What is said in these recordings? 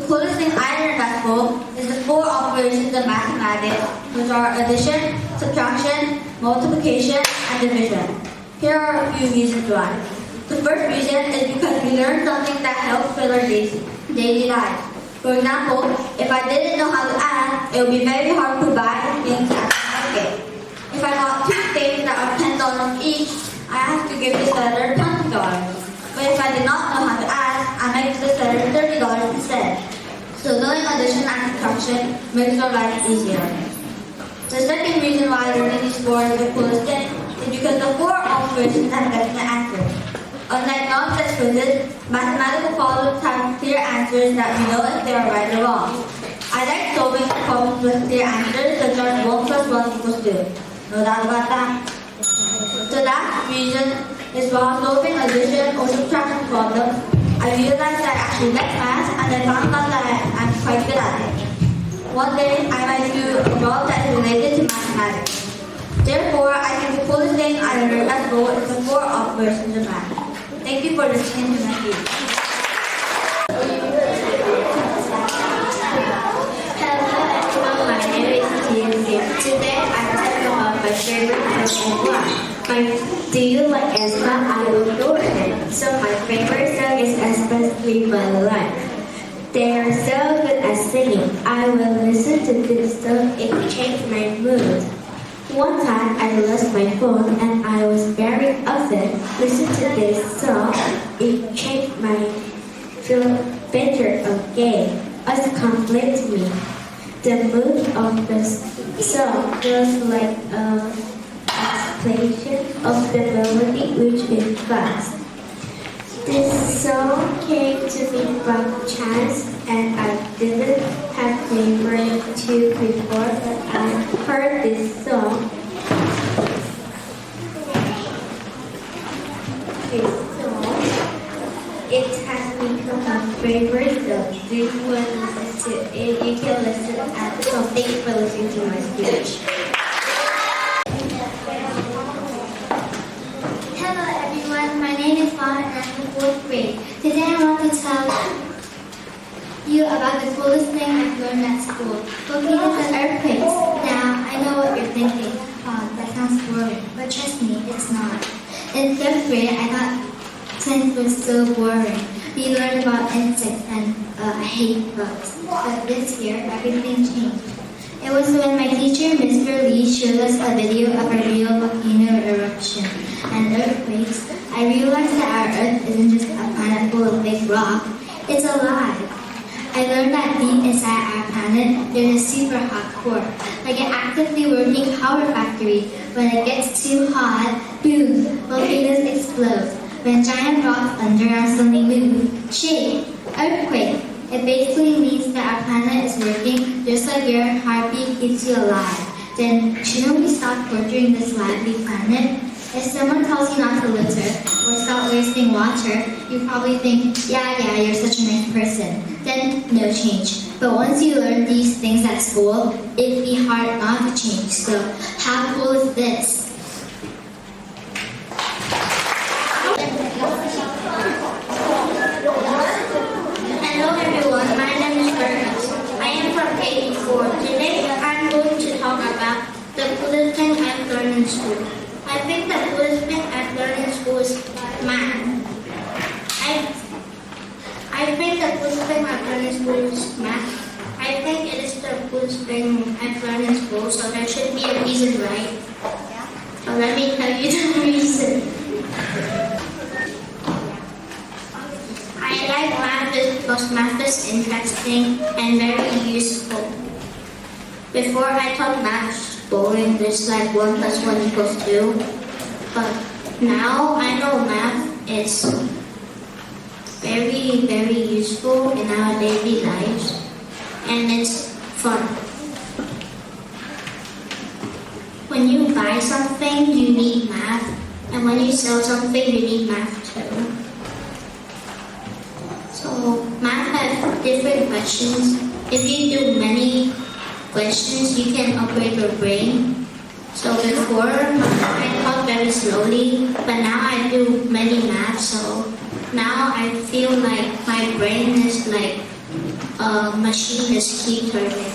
coolest thing I learned at school is the four operations of mathematics, which are addition, subtraction, multiplication, and division. Here are a few reasons why. The first reason is because we learn something that helps with our daily lives. For example, if I didn't know how to add, it would be very hard to buy things at the market. If I got two things that are $10 each, I have to give the seller $20. But if I did not know how to add, I might give the seller $30 instead. So knowing addition and subtraction makes our life easier. The second reason why learning these four is the coolest thing is because the four operations have definite answers. Unlike non-test quizzes, mathematical problems have clear answers that we know if they are right or wrong. I like solving problems with clear answers such as 1 plus 1 equals 2. No doubt about that? The last reason is while solving addition or subtraction problems, I realized that I actually like math and I found out that I'm quite good at it. One day, I might do a job that is related to mathematics. Therefore, I think the coolest thing I learned at school is the four operations of math. Thank you for listening to my speech. Hello everyone, my name is Kg4. Today I'm talking about my favorite Kg4. Do you like aespa? I will do it. So my favorite song is aespa's Live My Life. They are so good at singing. I will listen to this song, it changed my mood. One time I lost my phone and I was very upset. Listen to this song, it changed my feel better again. It completes me. The mood of the song feels like an explanation of the melody which is fast. This song came to me by chance and I didn't have favorite to before, but I heard this song. It has become my favorite song. Do you want to listen to it? You can listen at the song. Thank you for listening to my speech. Hello everyone, my name is Fawn and I'm in 4th grade. Today I want to tell you about the coolest thing I've learned at school. Volcanoes and earthquakes. Now, I know what you're thinking. Oh, that sounds boring. But trust me, it's not. In 5th grade, I thought science was so boring. We learned about insects and I hate bugs. But this year, everything changed. It was when my teacher, Mr. Lee, showed us a video of a real volcano eruption and earthquakes. I realized that our Earth isn't just a planet full of big rock, it's alive. I learned that deep inside our planet, there's a super hot core, like an actively working power factory. When it gets too hot, boom, volcanoes explode. When giant rocks underground suddenly move, shake, earthquake. It basically means that our planet is working just like your heartbeat keeps you alive. Then, shouldn't we stop torturing this lively planet? If someone tells you not to litter or stop wasting water, you probably think, yeah, you're such a nice person. Then, no change. But once you learn these things at school, it'd be hard not to change. So, how cool is this? Hello everyone, my name is Bernard. I am from Kg4. Today I'm going to talk about the coolest thing I've learned in school. I think the coolest thing I've learned in school is math. I think the coolest thing I've learned in school is math. I think it is the coolest thing I've learned in school, so there should be a reason, right? So let me tell you the reason. I like math because math is interesting and very useful. Before I thought math was boring, just like 1 plus 1 equals 2. But now I know math is very, very useful in our daily lives and it's fun. When you buy something, you need math, and when you sell something, you need math too. So math has different questions. If you do many questions, you can upgrade your brain. So before, I thought very slowly, but now I do many math, so now I feel like my brain is like a machine just keep turning.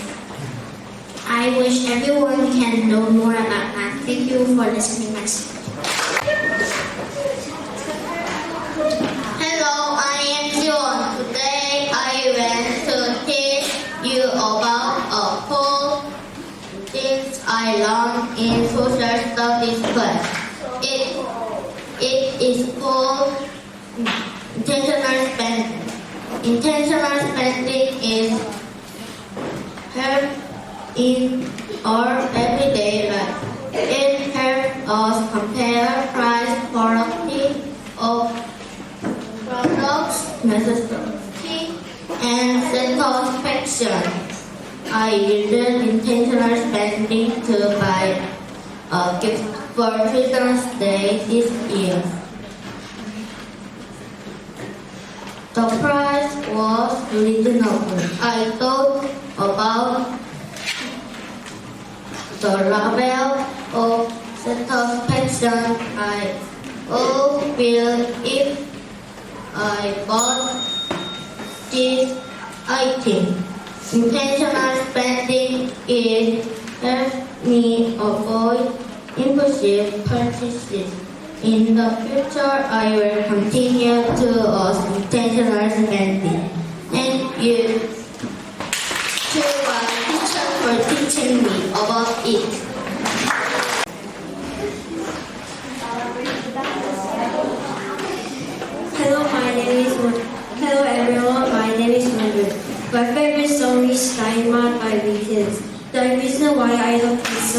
I wish everyone can know more about math. Thank you for listening my speech. Hello, I am Zion. Today I want to teach you about a cool things I learned in social studies class. It is called intentional spending. Intentional spending is help in our everyday life. It helps us compare price, quality of products, necessity, and satisfaction. I used intentional spending to buy a gift for Children's Day this year. The price was reasonable. I thought about the level of satisfaction I would feel if I bought this item. Intentional spending it helps me avoid impulsive purchases. In the future, I will continue to use intentional spending. Thank you to my teacher for teaching me about it. Hello everyone, my name is Margaret. My favorite song is Dynamite by BTS. The reason why I love this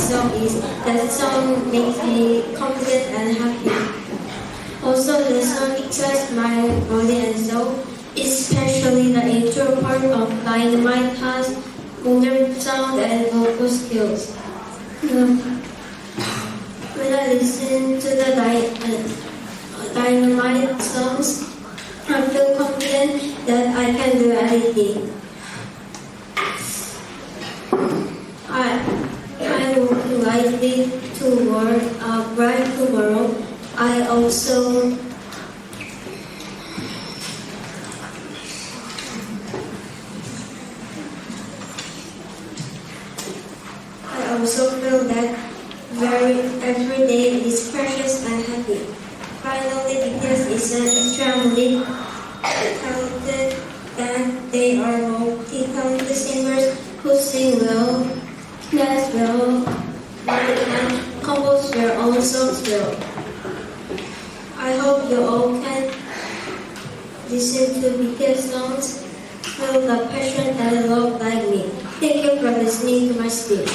song is that song makes me confident and happy. Also, the song excites my body and soul, especially the intro part of Dynamite has wonderful sound and vocal skills. When I listen to the Dynamite songs, I feel confident that I can do anything. I would like to work bright tomorrow. I also feel that every day is precious and happy. Finally, because it's an extremely talented band, they are multi-talented singers who sing well, dance well, and compose their own songs well. I hope you all can listen to BTS songs, feel the passion and love like me. Thank you for listening to my speech.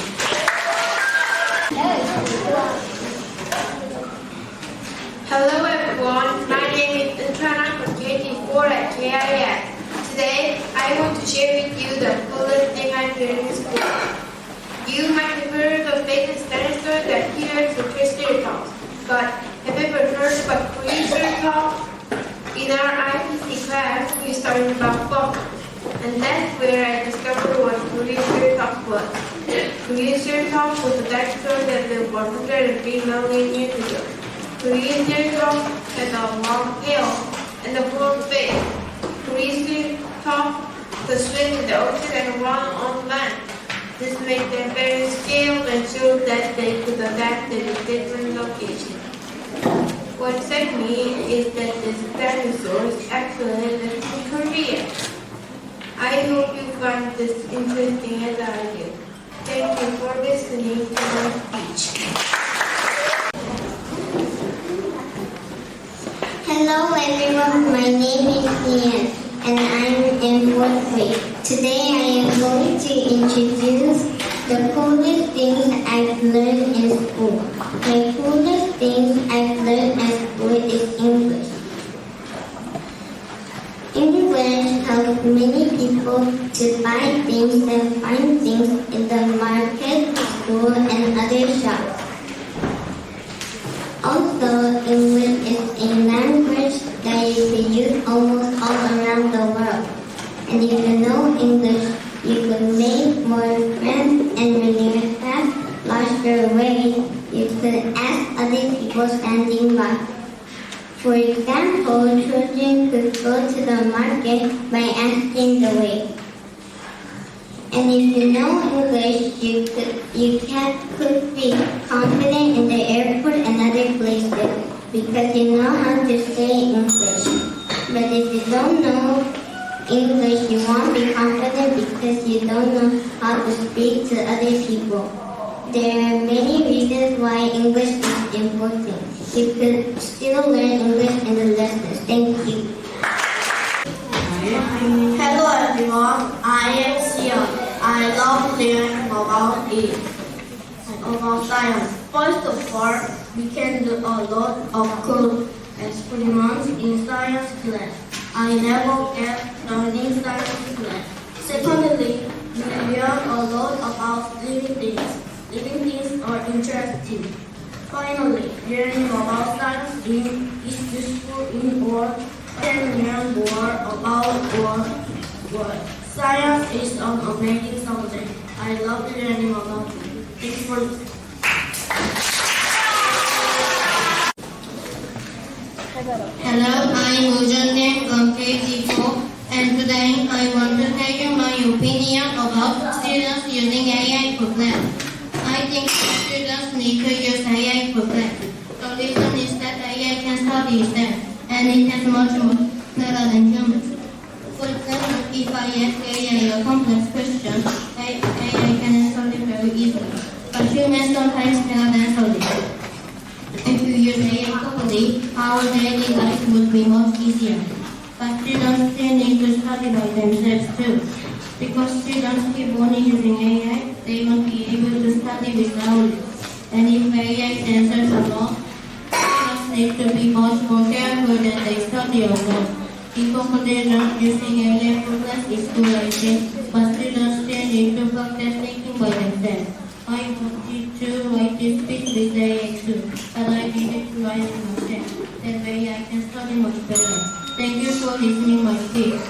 Hello everyone, my name is Intrana from Kg4 at KIS. Today, I want to share with you the coolest thing I learned in school. You might have heard of famous dinosaur that hears the Triceratops, but have you ever heard about Triceratops? In our IPC class, we started about fossils, and that's where I discovered what Triceratops was. Triceratops was a dinosaur that lived 103 million years ago. Triceratops has a long tail and a long face. Triceratops could swim in the ocean and run on land. This made them very skilled and showed that they could adapt to different locations. What excites me is that this dinosaur is actually lived in Korea. I hope you find this interesting as I do. Thank you for listening to my speech. Hello everyone, my name is Ian and I'm in 4th grade. Today I am going to introduce the coolest things I've learned in school. My coolest things I've learned at school is English. English helps many people to buy things and find things in the market, school, and other shops. Also, English is a language that you can use almost all around the world. And if you know English, you could make more friends, and when you have lost your way, you could ask other people standing by. For example, children could go to the market by asking the way. And if you know English, you could be confident in the airport and other places because you know how to say English. But if you don't know English, you won't be confident because you don't know how to speak to other people. There are many reasons why English is important. You could still learn English in the lessons. Thank you. Hello everyone, I am Sia. I love learning about science. First of all, we can do a lot of cool experiments in science class. I never get learning science class. Secondly, we learn a lot about living things. Living things are interesting. Finally, learning about science is useful in work and learn more about work. Science is an amazing subject. I love learning about it. Thanks for listening. Hello, I am Ujjane from Kg4 and today I want to tell you my opinion about students using AI programs. I think students need to use AI programs. The reason is that AI can study them and it is much more better than humans. For example, if I ask AI a complex question, AI can answer it very easily, but humans sometimes cannot answer it. If you use AI properly, our daily life would be much easier. But students still need to study by themselves too. Because students keep only using AI, they won't be able to study without it. And if AI's answers are wrong, students need to be much more careful that they study or not. People consider using AI programs is good idea, but students still need to practice thinking by themselves. I wanted to write this speech with AI too, but I needed to write it myself. That way I can study much better. Thank you for listening my speech.